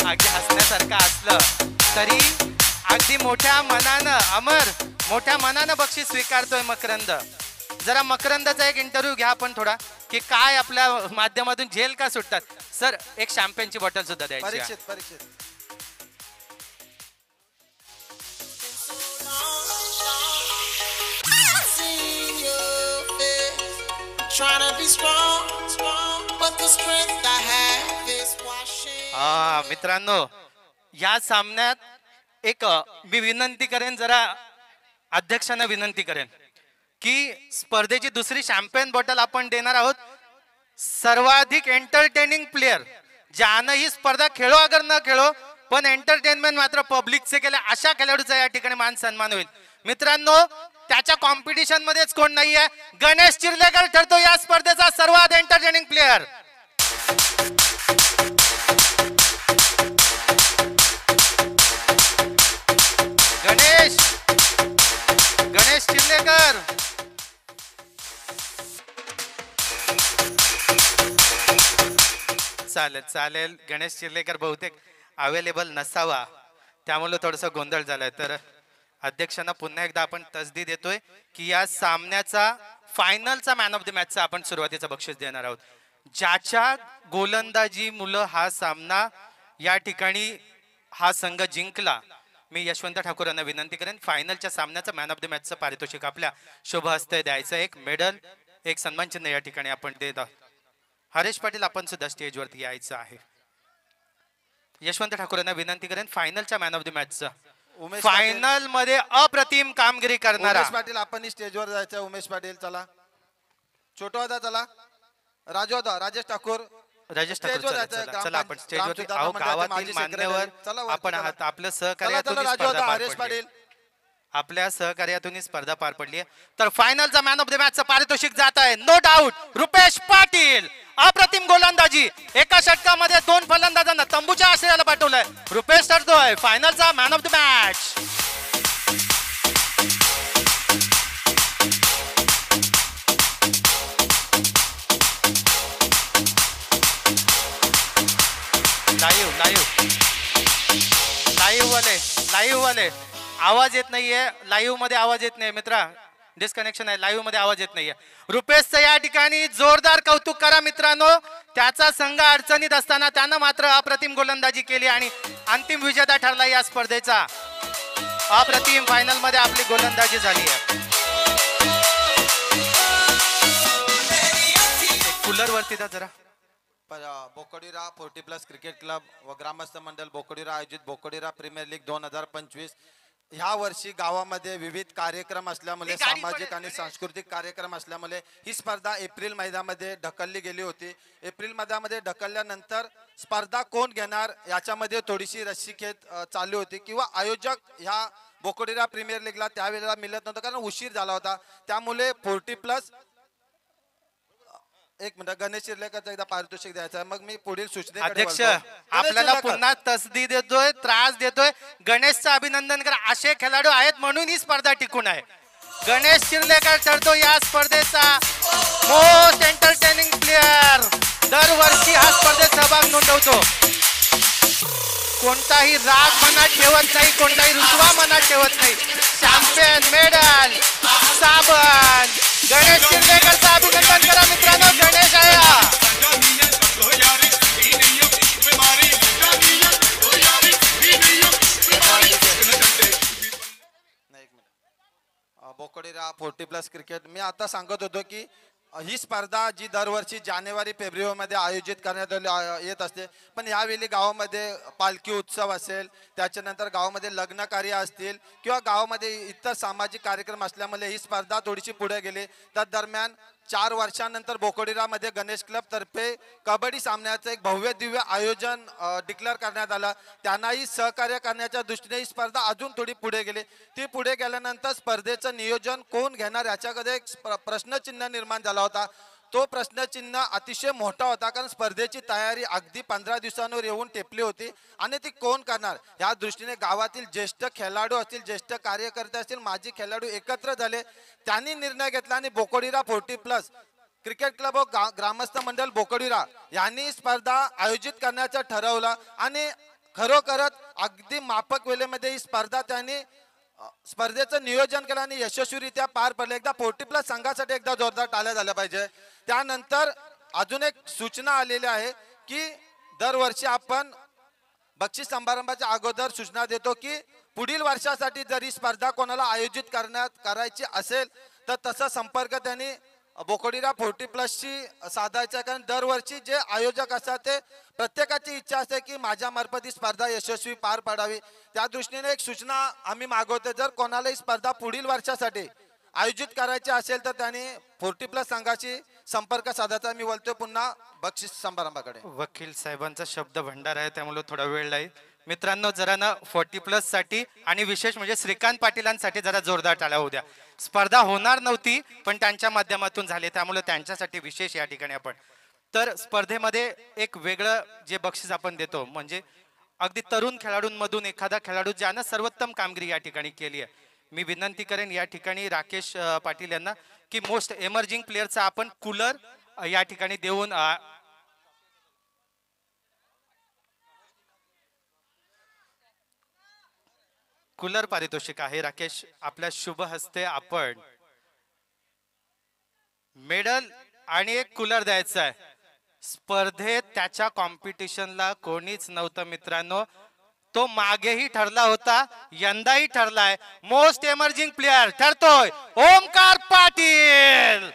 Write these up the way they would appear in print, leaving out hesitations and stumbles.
अगदी हसण्यासारखं असलं तरी अगदी मोठ्या मनानं अमर मोठ्या मनानं बक्षीस स्वीकारतोय मकरंद. जरा मकरंदाचा एक इंटरव्ह्यू घ्या आपण थोडा की काय आपल्या माध्यमातून झेल का सुटतात. सर एक शॅम्पेनची बॉटल सुद्धा द्यायची. परीक्षित मित्रांनो या सामन्यात एक मी विनंती करेन जरा अध्यक्षांना विनंती करेन की स्पर्धेची दुसरी शॅम्पेन बॉटल आपण देणार आहोत सर्वाधिक एंटरटेनिंग प्लेयर ज्यानं ही स्पर्धा खेळो अगर न खेळो पण एंटरटेनमेंट मात्र पब्लिकचे केले अशा खेळाडूचा या ठिकाणी मान सन्मान होईल. मित्रांनो त्याच्या कॉम्पिटिशन मध्येच कोण नाहीये गणेश चिर्लेकर ठरतो या स्पर्धेचा सर्वात एंटरटेनिंग प्लेयर. गणेश चिर्लेकर चालेल. गणेश चिर्लेकर बहुतेक अवेलेबल नसावा त्यामुळे थोडस गोंधळ झालाय. तर अध्यक्षांना पुन्हा एकदा आपण तसदी देतोय की या सामन्याचा फायनलचा मॅन ऑफ द मॅचचा आपण सुरुवातीचं बक्षीस देणार आहोत. ज्याच्या गोलंदाजी मुलं हा सामना या ठिकाणी हा संघ जिंकला मी यशवंत ठाकूर यांना विनंती करेन फायनलच्या सामन्याचं मॅन ऑफ द मॅचचं पारितोषिक आपल्या शुभ हस्ते द्यायचं. एक मेडल एक सन्मान चिन्ह या ठिकाणी आपण देत आहोत. हरेश पाटील आपण सुद्धा स्टेजवरती यायचं आहे. यशवंत ठाकूर यांना विनंती करेन फायनलच्या मॅन ऑफ द मॅचचं फायनल मध्ये अप्रतिम कामगिरी करणारा उमेश पाटील आपण स्टेजवर जायचं. उमेश पाटील चला. छोटा होता चला. राजू होता राजेश ठाकूर चला आपण स्टेजवरती गावातील मान्यवर आपण आहात. आपलं सहकार्य आपल्या सहकार्यातून स्पर्धा पार पडली आहे. तर फायनलचा मॅन ऑफ द मॅचचं पारितोषिक जात आहे नो डाऊट रुपेश पाटील. अप्रतिम गोलंदाजी एका षटकामध्ये 2 फलंदाजांना तंबूच्या आश्रयाला पाठवलंय. रुपेश ठरतोय फायनलचा man of the match. Live वाले आवाज येत नाहीये. लाईव्ह मध्ये आवाज येत नाही मित्रा डिस्कनेक्शन आहे. लाईव्ह मध्ये आवाज येत नाहीये. रुपेशचं या ठिकाणी जोरदार कौतुक करा मित्रांनो. त्याचा संघ अडचणीत असताना त्यानं मात्र अप्रतिम गोलंदाजी केली आणि अंतिम विजेता ठरला या स्पर्धेचा. अप्रतिम फायनल मध्ये आपली गोलंदाजी झाली आहे. कूलर वरती जा जरा. बोकडीरा 40+ क्रिकेट क्लब व ग्रामस्थ मंडळ बोकडीरा आयोजित बोकडीरा प्रीमियर लीग 2025 ह्या वर्षी गावामध्ये विविध कार्यक्रम असल्यामुळे सामाजिक आणि सांस्कृतिक कार्यक्रम असल्यामुळे ही स्पर्धा एप्रिल महिन्यामध्ये ढकलली गेली होती. एप्रिल महिन्यामध्ये ढकलल्यानंतर स्पर्धा कोण घेणार याच्यामध्ये थोडीशी रस्सीखेच चालू होती किंवा आयोजक ह्या बोकडीरा प्रीमियर लीगला त्यावेळेला मिळत नव्हतं कारण उशीर झाला होता. त्यामुळे 40+ एक मिनिट गणेश चिर्लेकरचा एकदा पारितोषिक द्यायचं मग मी पुढील सूचना. अध्यक्ष आपल्याला पुन्हा तसदी देतोय त्रास देतोय. गणेशचं अभिनंदन करा. असे खेळाडू आहेत म्हणून ही स्पर्धा टिकून आहे. गणेश चिर्लेकर ठरतो या स्पर्धेचा मोस्ट एंटरटेनिंग प्लेयर. दरवर्षी हा स्पर्धेत सहभाग नोंदवतो. कोणताही राग मनात ठेवत नाही कोणताही रुसवा मनात ठेवत नाही. चॅम्पियन मेडल साबण गणेश चिर्लेकरचं अभिनंदन करा मित्रांनो. गणेश आहे बोकडीरा 40+ क्रिकेट. मी आता सांगत होतो की ही स्पर्धा जी दरवर्षी जानेवारी फेब्रुवारीमध्ये आयोजित करण्यात येत असते पण यावेळी गावामध्ये पालखी उत्सव असेल त्याच्यानंतर गावामध्ये लग्न कार्य असतील किंवा गावामध्ये इतर सामाजिक कार्यक्रम असल्यामुळे ही स्पर्धा थोडीशी पुढे गेली. त्या दरम्यान 4 वर्षांनंतर बोकडीरामध्ये गणेश क्लब तर्फे कबड्डी सामन्याचं एक भव्य दिव्य आयोजन डिक्लेअर करण्यात आलं. त्यांनाही सहकार्य करण्याच्या दृष्टीने ही स्पर्धा अजून थोडी पुढे गेली. ती पुढे गेल्यानंतर स्पर्धेचं नियोजन कोण घेणार याच्याकडे एक प्रश्नचिन्ह निर्माण झाला होता. तो प्रश्नचिन्ह अतिशय मोठा होता कारण स्पर्धेची तयारी अगदी 15 दिवसांवर येऊन टेपली होती आणि ती कोण करणार या दृष्टीने गावातील ज्येष्ठ खेळाडू असतील ज्येष्ठ कार्यकर्ते असतील माजी खेळाडू एकत्र झाले. त्यांनी निर्णय घेतला आणि बोकडीरा 40+ क्रिकेट क्लब व ग्रामस्थ मंडळ बोकडीरा यांनी स्पर्धा आयोजित करण्याचं ठरवलं आणि खरोखरच अगदी माफक वेळेमध्ये ही स्पर्धा त्यांनी स्पर्धेचं नियोजन केलं आणि यशस्वीरित्या पार पडले. एकदा 40+ संघासाठी एकदा जोरदार टाळ्या झाल्या पाहिजे. त्यानंतर अजून एक सूचना आलेली आहे की दरवर्षी आपण बक्षीस समारंभाच्या अगोदर सूचना देतो की पुढील वर्षासाठी जरी स्पर्धा कोणाला आयोजित करायची असेल तर तसा संपर्क त्यांनी बोकोडीला 40+ शी साधायचा. कारण दरवर्षी जे आयोजक असतात ते प्रत्येकाची इच्छा असते की माझ्या मार्फत ही स्पर्धा यशस्वी पार पाडावी. त्या दृष्टीने एक सूचना आम्ही मागवतो, जर कोणाला ही स्पर्धा पुढील वर्षासाठी आयोजित करायची असेल तर त्यांनी 40+ संघाशी संपर्क साधायचा. मी बोलतोय पुन्हा बक्षीस समारंभाकडे. वकील साहेबांचा शब्द भंडार आहे त्यामुळे थोडा वेळ लागेल. मित्रांनो जरा ना 40+ साठी आणि विशेष म्हणजे श्रीकांत पाटीलांसाठी जरा जोरदार टाळ्या होऊ द्या. स्पर्धा होणार नव्हती पण त्यांच्या माध्यमातून झाली त्यामुळे त्यांच्यासाठी विशेष या ठिकाणी आपण. तर स्पर्धेमध्ये एक वेगळं जे बक्षीस आपण देतो म्हणजे अगदी तरुण खेळाडूंमधून एखादा खेळाडू ज्यानं सर्वोत्तम कामगिरी या ठिकाणी केली आहे. मी विनंती करेन या ठिकाणी राकेश पाटील यांना की मोस्ट एमर्जिंग प्लेअरचा आपण कूलर या ठिकाणी देऊन कूलर पारितोषिक आहे. राकेश आपल्या शुभ हस्ते आपण मेडल आणि एक कूलर द्यायचा आहे. स्पर्धेत त्याच्या कॉम्पिटिशनला कोणीच नव्हतं मित्रांनो. तो मागेही ठरला होता यंदाही ठरलाय. मोस्ट एमर्जिंग प्लेअर ठरतोय ओमकार पाटील.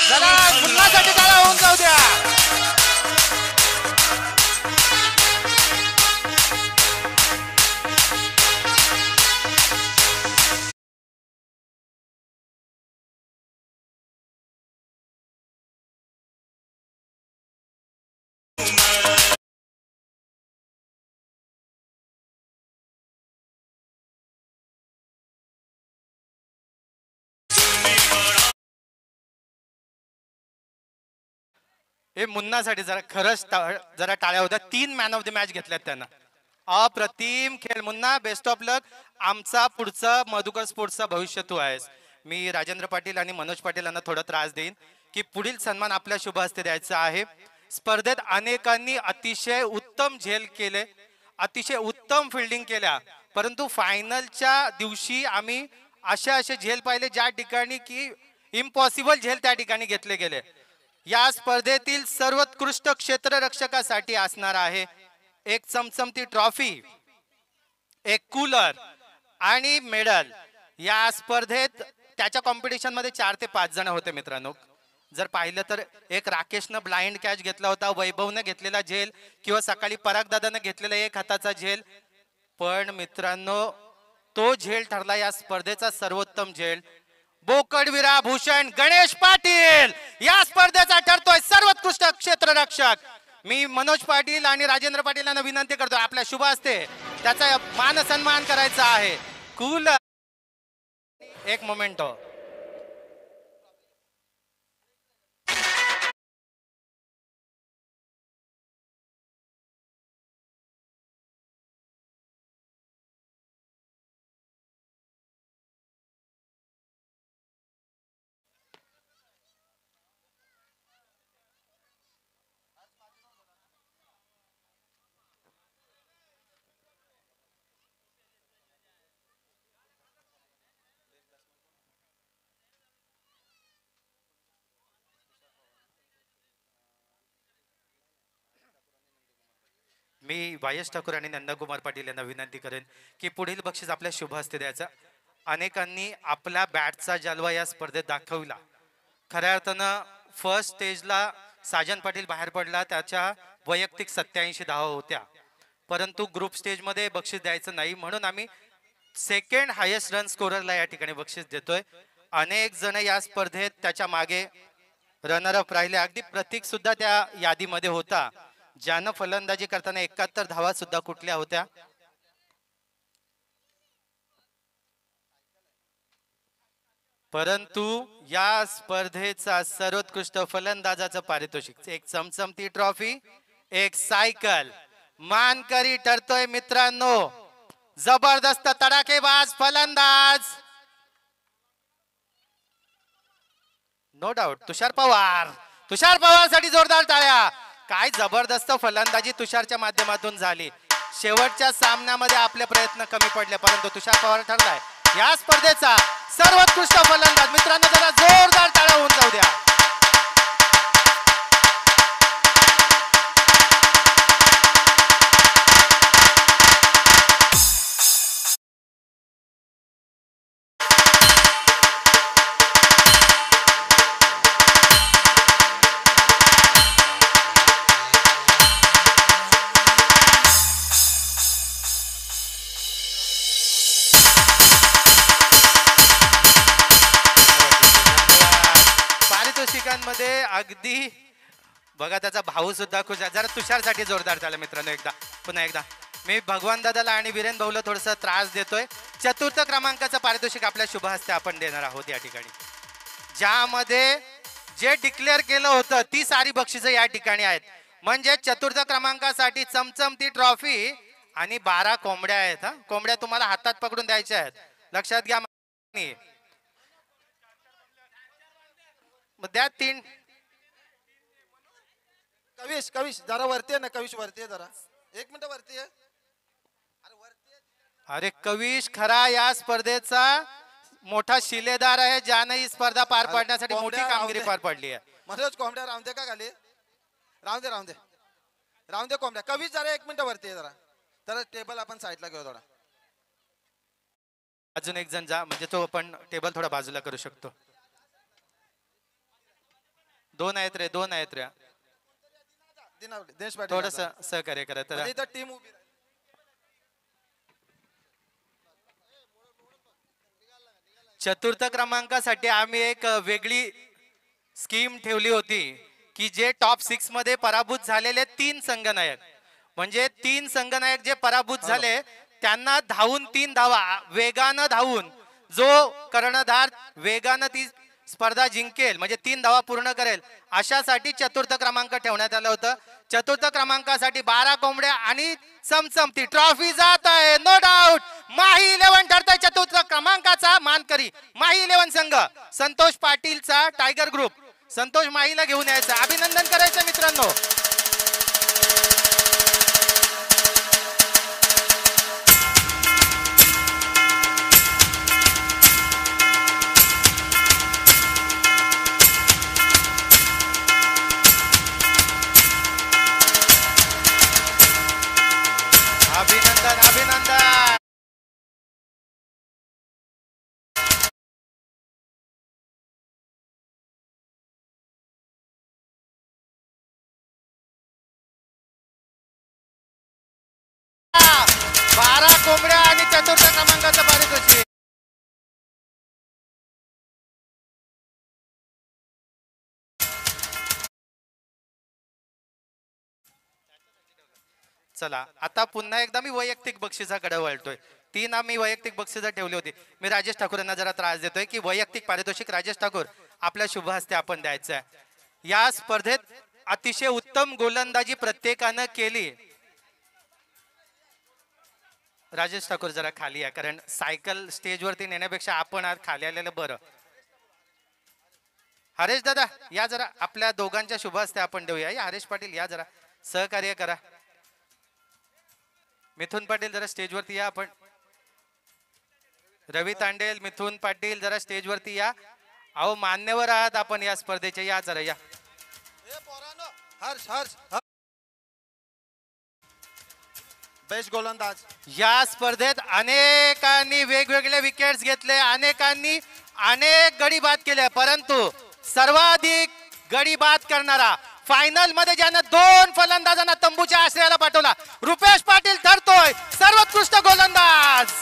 जरा पुन्हा साठी टाळा होऊन जाऊ द्या. हे मुन्नासाठी जरा खरंच जरा टाळ्या होत्या. 3 मॅन ऑफ द मॅच घेतल्यात त्यांना. अप्रतिम खेळ मुन्ना. बेस्ट ऑफ लक. आमचा पुढचा मधुकर स्पोर्ट्सचा भविष्य तू आहेस. मी राजेंद्र पाटील आणि मनोज पाटील यांना थोडा त्रास देईन की पुढील सन्मान आपल्या शुभ हस्ते द्यायचा आहे. स्पर्धेत अनेकांनी अतिशय उत्तम झेल केले, अतिशय उत्तम फिल्डिंग केल्या, परंतु फायनलच्या दिवशी आम्ही असे झेल पाहिले ज्या ठिकाणी की इम्पॉसिबल झेल त्या ठिकाणी घेतले गेले. या स्पर्धेतील सर्वोत्कृष्ट क्षेत्ररक्षकासाठी असणार आहे एक चमचमती ट्रॉफी, एक कूलर आणि मेडल. या स्पर्धेत त्याच्या कॉम्पिटिशन मध्ये 4 ते 5 जण होते मित्रांनो. जर पाहिलं तर एक राकेशनं ब्लाइंड कॅच घेतला होता, वैभवनं घेतलेला झेल किंवा सकाळी पराग दादानं घेतलेला एक हाताचा झेल. पण मित्रांनो तो झेल ठरला या स्पर्धेचा सर्वोत्तम झेल. बोकडवीरा भूषण गणेश पाटील या स्पर्धेचा ठरतोय सर्वोत्कृष्ट क्षेत्ररक्षक. मी मनोज पाटील आणि राजेंद्र पाटील यांना विनंती करतो आपल्या शुभ हस्ते त्याचा मान सन्मान करायचा आहे. कूलर एक मोमेंटो. मी वायस ठाकूर आणि नंदकुमार पाटील यांना विनंती करेन की पुढील बक्षीस आपल्या शुभ हस्ते द्यायचं. अनेकांनी आपल्या बॅटचा जलवा या स्पर्धेत दाखवला. खऱ्या अर्थानं फर्स्ट स्टेजला साजन पाटील बाहेर पडला, त्याच्या वैयक्तिक 87 धावा होत्या, परंतु ग्रुप स्टेजमध्ये बक्षीस द्यायचं नाही म्हणून आम्ही सेकंड हायेस्ट रन स्कोररला या ठिकाणी बक्षीस देतोय. अनेक जण या स्पर्धेत त्याच्या मागे रनर अप राहिले. अगदी प्रतीक सुद्धा त्या यादीमध्ये होता ज्यानं फलंदाजी करताना 71 धावा सुद्धा कुठल्या होत्या. परंतु या स्पर्धेचा सर्वोत्कृष्ट फलंदाजाचं पारितोषिक एक चमचमती ट्रॉफी, एक सायकल मानकरी ठरतोय मित्रांनो. जबरदस्त तडाखेबाज फलंदाज नो डाऊट तुषार पवार. तुषार पवार साठी जोरदार टाळ्या. काय जबरदस्त फलंदाजी तुषारच्या माध्यमातून झाली. शेवटच्या सामन्यामध्ये आपले प्रयत्न कमी पडले, परंतु तुषार पवार ठरलाय या स्पर्धेचा सर्वोत्कृष्ट फलंदाज. मित्रांनो जरा जोरदार टाळ्या होऊन जाऊ द्या. पारितोषिकांमध्ये अगदी बघा त्याचा भाऊ सुद्धा खुश आहे. जरा तुषारसाठी जोरदार झालं मित्रांनो. पुन्हा एकदा मी भगवान दादाला आणि वीरेन भाऊला थोडस त्रास देतोय. चतुर्थ क्रमांकाचं पारितोषिक आपल्या शुभ हस्ते आपण देणार आहोत या ठिकाणी, ज्यामध्ये जे डिक्लेअर केलं होतं ती सारी बक्षिसं या ठिकाणी आहेत. म्हणजे चतुर्थ क्रमांकासाठी चमचमती ट्रॉफी आणि 12 कोंबड्या आहेत. हा कोंबड्या तुम्हाला हातात पकडून द्यायच्या आहेत, लक्षात घ्या. द्या 3. कविश जरा वरती आहे ना, कविश वरती आहे जरा, 1 मिनिट वरती आहे. अरे कविश खरा या स्पर्धेचा मोठा शिलेदार आहे, ज्याने ही स्पर्धा पार पाडण्यासाठी मोठी कामगिरी पार पाडली आहे. मनोज कोंबड्या राहून दे का खाली, राहून दे कोंबड्या. कविश जरा 1 मिनिट वरती आहे जरा टेबल आपण साईडला घेऊ थोडा. अजून एक जण जा, म्हणजे तो आपण टेबल थोडा बाजूला करू शकतो. 2 आहेत रे. थोडस सहकार्य करा तर टीम उभी. चतुर्थ क्रमांकासाठी आम्ही एक वेगळी स्कीम ठेवली होती की जे टॉप 6 मध्ये पराभूत झालेले 3 संघनायक, म्हणजे 3 संघनायक जे पराभूत झाले त्यांना धावून 3 धावा वेगानं धावून जो कर्णधार वेगानं ती स्पर्धा जिंकेल, म्हणजे 3 धावा पूर्ण करेल, अशासाठी चतुर्थ क्रमांक ठेवण्यात आलं होतं. चतुर्थ क्रमांकासाठी 12 कोंबड्या आणि चमचमती ट्रॉफी जात आहे. नो डाऊट माही 11 ठरतंय चतुर्थ क्रमांकाचा मानकरी. माही 11 संघ संतोष पाटीलचा टायगर ग्रुप. संतोष माहीला घेऊन यायचं, अभिनंदन करायचं मित्रांनो. अभिनंदन. बारा कोंबड्या आणि चतुर्थ क्रमांकाचं पारितोषिक. चला आता पुन्हा एकदा मी वैयक्तिक बक्षिसाकडे वळतोय. 3 आम्ही वैयक्तिक बक्षिसं ठेवली होती. मी राजेश ठाकूर यांना जरा त्रास देतोय की वैयक्तिक पारितोषिक राजेश ठाकूर आपल्या शुभ हस्ते आपण द्यायचं आहे. या स्पर्धेत अतिशय उत्तम गोलंदाजी प्रत्येकानं केली. राजेश ठाकूर जरा खाली आहे, कारण सायकल स्टेजवरती नेण्यापेक्षा आपण आज खाली आलेलं बरं. हरेश दादा या जरा, आपल्या दोघांच्या शुभ हस्ते आपण देऊया. या हरेश पाटील या जरा, सहकार्य करा. मिथुन पाटील जरा स्टेजवरती या. आपण रवी तांडेल, मिथुन पाटील जरा स्टेजवरती या. अहो मान्यवर आहात आपण या स्पर्धेचे, या जरा या. हर्ष बेस्ट गोलंदाज. या स्पर्धेत अनेकांनी वेगवेगळे विकेट्स घेतले, अनेकांनी अनेक गडी बाद केले, परंतु सर्वाधिक गडी बाद करणारा फायनल मध्ये ज्यानं 2 फलंदाजांना तंबूच्या आश्रयाला पाठवला, रुपेश पाटील ठरतोय सर्वोत्कृष्ट गोलंदाज.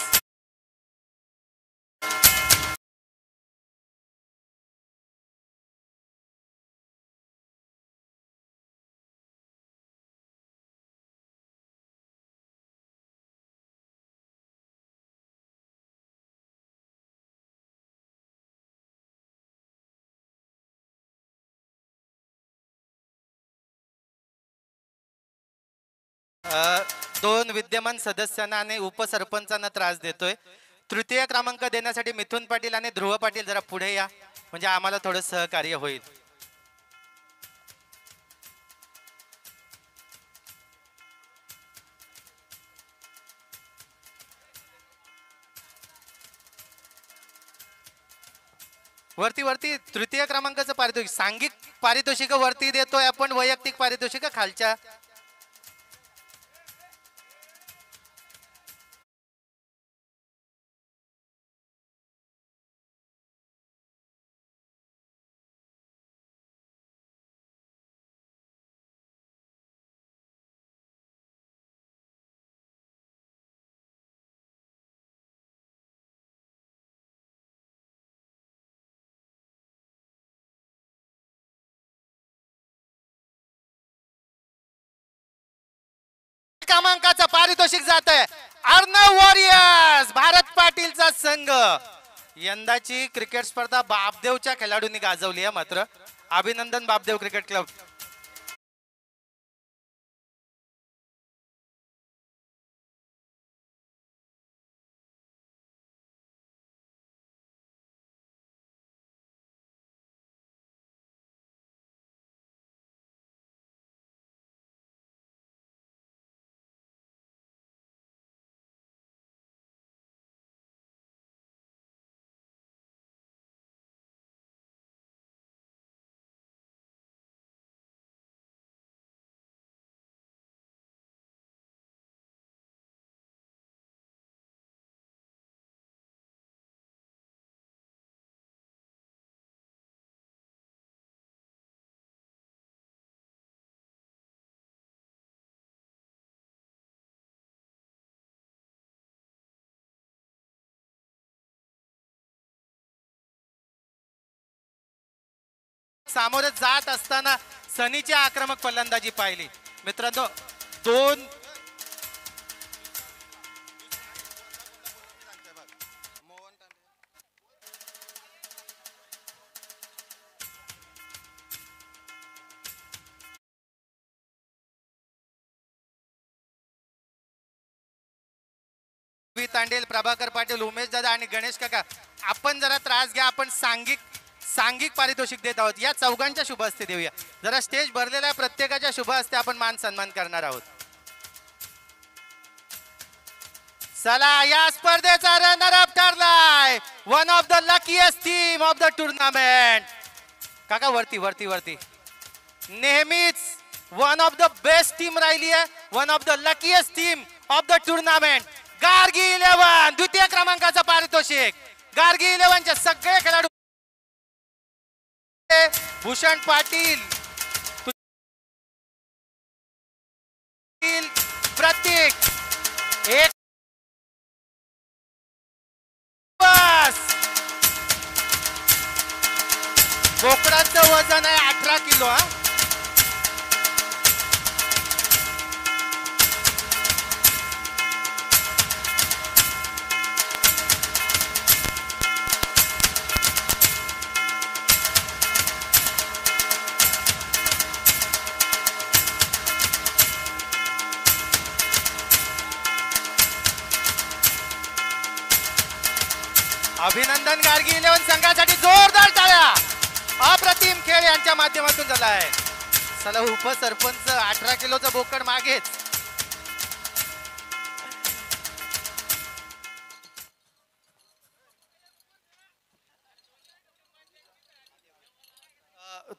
दोन विद्यमान सदस्यांना आणि उपसरपंचांना त्रास देतोय. तृतीय क्रमांक देण्यासाठी मिथुन पाटील आणि ध्रुव पाटील जरा पुढे या, म्हणजे आम्हाला थोडं सहकार्य होईल. वरती वरती तृतीय क्रमांकाचं पारितोषिक, सांघिक पारितोषिक वरती देतोय आपण, वैयक्तिक पारितोषिक खालच्या. क्रमांकाचं पारितोषिक जात आहे अर्णव वॉरियर्स भारत पाटीलचा संघ. यंदाची क्रिकेट स्पर्धा बापदेवच्या खेळाडूंनी गाजवली आहे. मात्र अभिनंदन बापदेव क्रिकेट क्लब. सामोरे जात असताना सनीची आक्रमक फलंदाजी पाहिली मित्रांनो. दोन तांडेल, प्रभाकर पाटील, उमेश दादा आणि गणेश काका, आपण जरा त्रास घ्या. आपण सांघिक पारितोषिक देत आहोत. या चौघांच्या शुभ हस्ते देऊया. जरा स्टेज भरलेला आहे, प्रत्येकाच्या शुभ हस्ते आपण मान सन्मान करणार आहोत. चला, या स्पर्धेचा रनर अप ठरलाय one of the luckiest team of the tournament. काका वरती वरती वरती. नेहमीच one of the best team राहिली आहे, one of the luckiest team of the tournament. Gargi 11 द्वितीय क्रमांकाचं पारितोषिक. गार्गी 11चे सगळे खेळाडू भूषण पाटील, प्रतीक एक बस. बोकडाचं वजन आहे 18 किलो. अभिनंदन गार्गी 11 संघासाठी जोरदार टाळ्या. अप्रतिम खेळ यांच्या माध्यमातून झालाय. चला, उपसरपंच 18 किलोचा बोकड मागेच.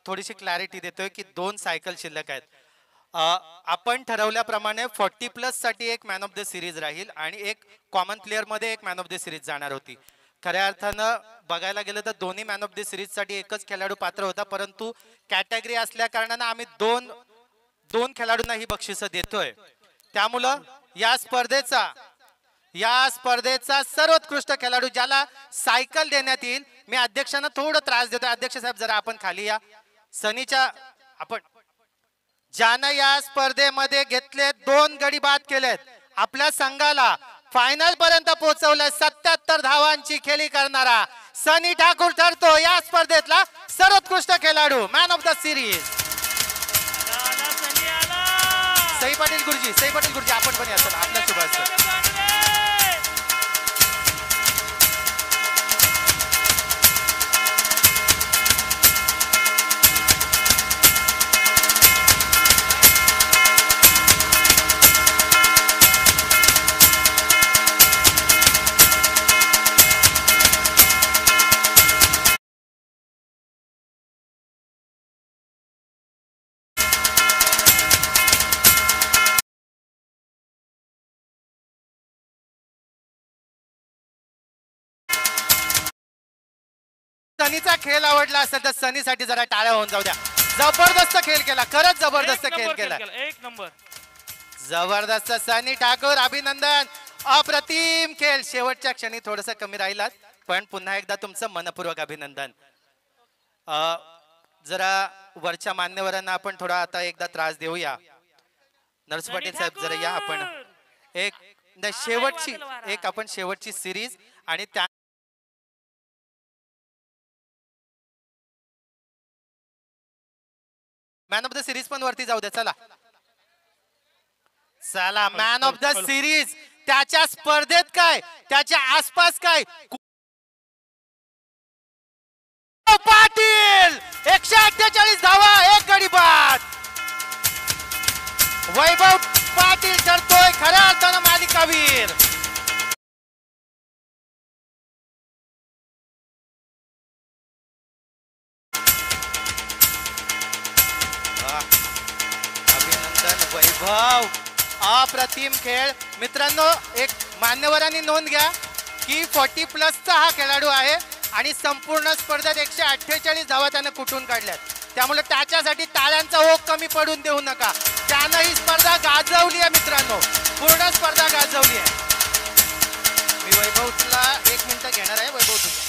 थोडीशी क्लॅरिटी देतोय की 2 सायकल शिल्लक आहेत. आपण ठरवल्याप्रमाणे 40+ साठी एक मॅन ऑफ द सिरीज राहील आणि एक कॉमन प्लेअर मध्ये एक मॅन ऑफ द सिरीज जाणार होती. खऱ्या अर्थानं बघायला गेलं तर दोन्ही मॅन ऑफ द सिरीज साठी एकच खेळाडू पात्र होता, परंतु कॅटेगरी असल्या कारणानं आम्ही दोन खेळाडूंना ही बक्षिसं देतोय. त्यामुळं या स्पर्धेचा सर्वोत्कृष्ट खेळाडू ज्याला सायकल देण्यात येईल. मी अध्यक्षांना थोडं त्रास देतोय. अध्यक्ष साहेब जरा आपण खाली या. सनीच्या आपण ज्यानं या स्पर्धेमध्ये घेतले 2 गडी बाद केलेत, आपल्या संघाला फायनल पर्यंत पोहोचवलंय. 77 धावांची खेळी करणारा सनी ठाकूर ठरतो या स्पर्धेतला सर्वोत्कृष्ट खेळाडू, man of the series. Sai Patil गुरुजी आपण पण या. आपल्या शुभ हस्ते. सनीचा खेळ आवडला असेल तर सनीसाठी जरा टाळ्या होऊन जाऊ द्या. जबरदस्त खेळ केला, खरंच जबरदस्त खेळ केला, एक नंबर. जबरदस्त. सनी ठाकूर अभिनंदन, अप्रतिम खेळ. शेवटच्या क्षणी थोडस कमी राहिलात पण पुन्हा एकदा तुमचं मनपूर्वक अभिनंदन. जरा वरच्या मान्यवरांना आपण थोडा आता एकदा त्रास देऊया. नर्स पाटील साहेब जरा या. आपण शेवटची सिरीज आणि त्या मॅन ऑफ द सिरीज पण वरती जाऊ द्या. चला चला, मॅन ऑफ द सिरीज. त्याच्या स्पर्धेत काय, त्याच्या आसपास काय, पाटील 148 धावा, 1 गडी बाद. वैभव पाटील ठरतोय खऱ्या अर्थानं मालिकावीर. अभिनंदन वैभव, अप्रतिम खेळ. मित्रांनो, एक मान्यवरांनी नोंद घ्या की 40+ हा खेळाडू आहे आणि संपूर्ण स्पर्धेत 148 धावा त्यानं कुठून काढल्यात. त्यामुळे त्याच्यासाठी टाळ्यांचा ओघ कमी पडून देऊ नका. त्यानं ही स्पर्धा गाजवली आहे मित्रांनो, पूर्ण स्पर्धा गाजवली आहे. मी वैभवला 1 मिनिट घेणार आहे. वैभव तुझं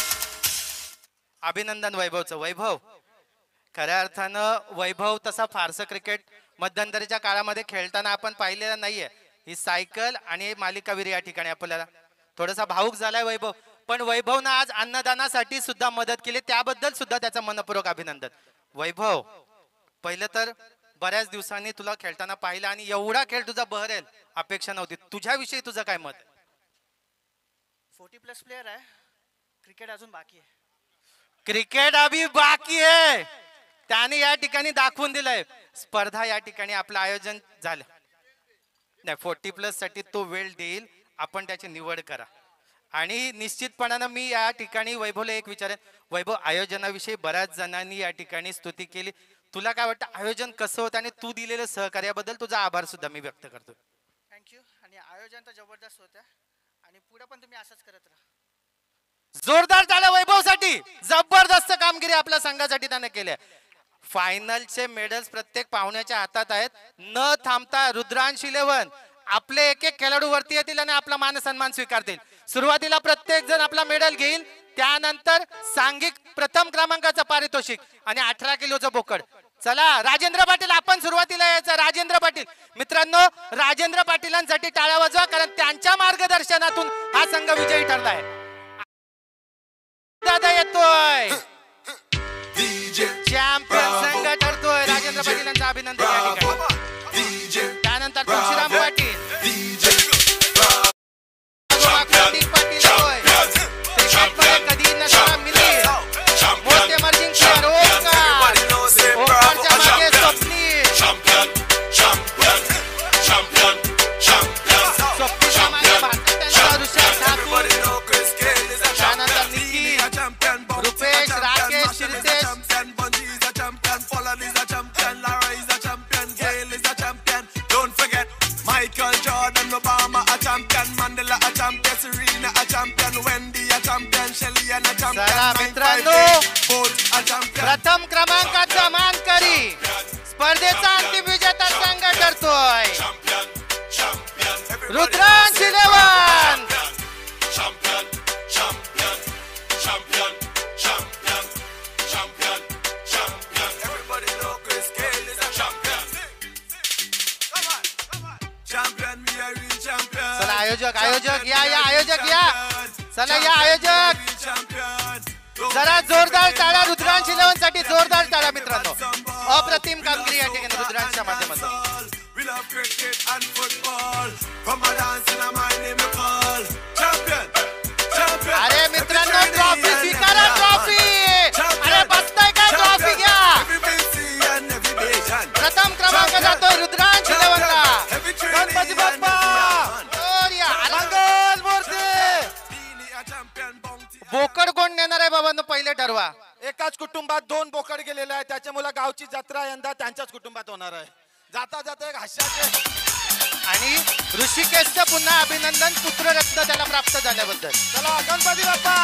अभिनंदन वैभवचं. वैभव खऱ्या अर्थानं वैभव तसा फारसं क्रिकेट मध्यंतरीच्या काळामध्ये खेळताना आपण पाहिलेलं नाहीये. ही सायकल आणि मालिकावीर या ठिकाणी आपल्याला थोडासा भावुक झालाय वैभव. पण वैभवनं आज अन्नदानासाठी सुद्धा मदत केली, त्याबद्दल सुद्धा त्याचं मनपूर्वक अभिनंदन. वैभव, पहिलं तर बऱ्याच दिवसांनी तुला खेळताना पाहिलं आणि एवढा खेळ तुझा बहरेल अपेक्षा नव्हती. तुझ्याविषयी तुझं काय मत? 40+ प्लेयर आहे, क्रिकेट अजून बाकी आहे. क्रिकेट अभी बाकी आहे, त्याने या ठिकाणी दाखवून दिलंय. स्पर्धा या ठिकाणी आपलं आयोजन झालं नाही. 40+ साठी तो वेळ देईल, आपण त्याची निवड करा. आणि निश्चितपणानं मी या ठिकाणी वैभवला एक विचारेन. वैभव, आयोजनाविषयी बऱ्याच जणांनी या ठिकाणी स्तुती केली. तुला काय वाटतं आयोजन कसं होतं आणि तू दिलेलं सहकार्याबद्दल तुझा आभार सुद्धा मी व्यक्त करतो. थँक्यू. आणि आयोजन तर जबरदस्त होतं आणि पुढे पण तुम्ही असंच करत राहा. जोरदार टाळ्या वैभवसाठी. जबरदस्त कामगिरी आपल्या संघासाठी त्याने केली. फायनलचे मेडल्स प्रत्येक पाहुण्याच्या हातात आहेत. न थांबता रुद्रांश 11 आपले एक खेळाडू वरती येतील आणि आपला मान सन्मान स्वीकारतील. सुरुवातीला प्रत्येक जण आपला मेडल घेईल, त्यानंतर सांघिक प्रथम क्रमांकाचं पारितोषिक आणि 18 किलोचं बोकड. चला राजेंद्र पाटील, आपण सुरुवातीला यायचं. राजेंद्र पाटील, मित्रांनो राजेंद्र पाटीलांसाठी टाळ्या वाजवा, कारण त्यांच्या मार्गदर्शनातून हा संघ विजयी ठरलाय. दादा येतोय, चॅम्पियन संघ ठरतोय. राजेंद्र पाटीलांचं अभिनंदन या ठिकाणी. त्यानंतर तुळशीराम पाटील, पाटील होय. कधी नसणार मिली मोस्ट एमर्जिंग प्लेअर ओंकारच्या मागे स्वप्नील, स्वप्नीच्या मागे भारताच्या ऋषभ ठाकूर. त्यानंतर Nikhil, Rupesh, Rakesh, शिरतेश. Michael Jordan, Obama a champion, Mandela a champion, Serena a champion, Wendy a champion, Shelly a champion. चला मित्रांनो, प्रथम क्रमांकाचा मानकरी स्पर्धेचा अंतिम विजेता संघ ठरतोय रुद्रांश 11. चला आयोजक, आयोजक या, या आयोजक या. चला या आयोजक, जरा जोरदार टाळ्या रुद्रांश 11 साठी. जोरदार टाळ्या मित्रांनो. अप्रतिम कामगिरी या ठिकाणी रुद्रांशच्या माध्यमातून. अरे मित्रांनो, ट्रॉफी स्वीकारा, ट्रॉफी. अरे बसताय का, ट्रॉफी घ्या. प्रथम क्रमांक जातोय रुद्रांश 11 ला. गणपती बाप्पा बोकड कोण नेणार आहे बाबांनो, पहिले ठरवा. एकाच कुटुंबात 2 बोकड गेलेले आहे, त्याच्यामुळे गावची जत्रा यंदा त्यांच्याच कुटुंबात होणार आहे. जाता जाता एक हास्याचे. आणि ऋषिकेशचं पुन्हा अभिनंदन, पुत्ररत्न त्याला प्राप्त झाल्याबद्दल. चला गणपती बाप्पा.